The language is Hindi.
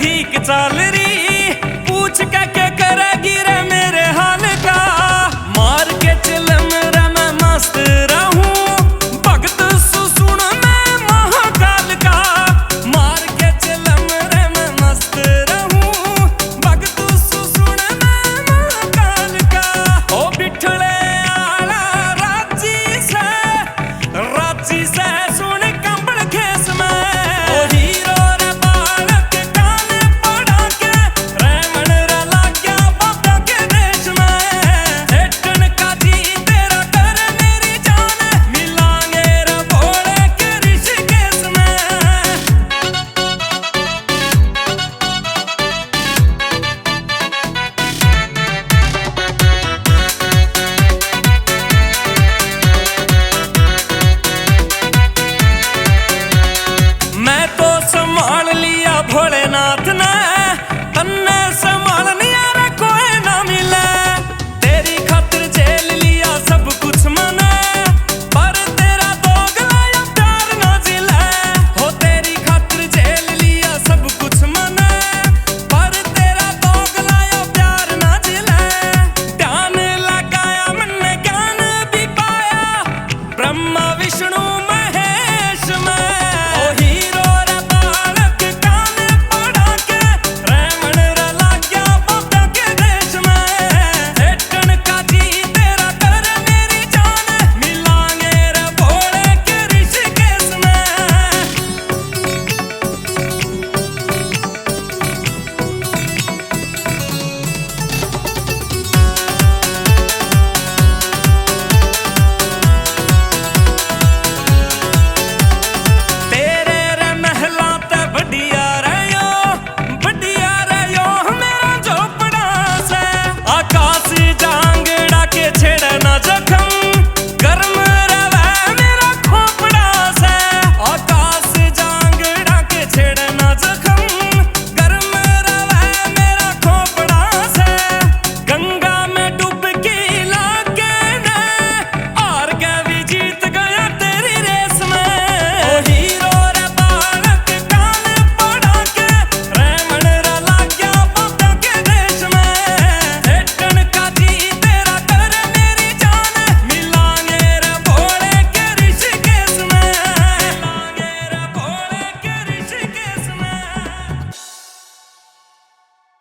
ठीक चल रही, पूछ के करेगी रे मेरे हाल का। मार के चिलम रे मैं मस्त रहूं, भगत सुन मैं महाकाल का। मार के चिलम रे मैं मस्त रहूं, भगत सुन मैं महाकाल का। ओ बिठले आला राजी से सुन कंबल खेस में। ओ हीरो रे बालक काने पड़ा के, रेमन रे लाग्या बाबा के देश में। हेटन का जी तेरा कर मेरी जान, मिलांगे रे भोले के ऋषिकेश में। मैं तो संभाल लिया भोलेनाथ ने, तन्ने संभालने यार कोई ना मिले। तेरी खातिर झेल लिया सब कुछ मने, पर तेरा दोगला या प्यार ना जिले। हो तेरी खातिर झेल लिया सब कुछ मने, पर तेरा दोगला या प्यार ना जिले। ध्यान लगाया मैंने ज्ञान भी पाया, ब्रह्मा विष्णु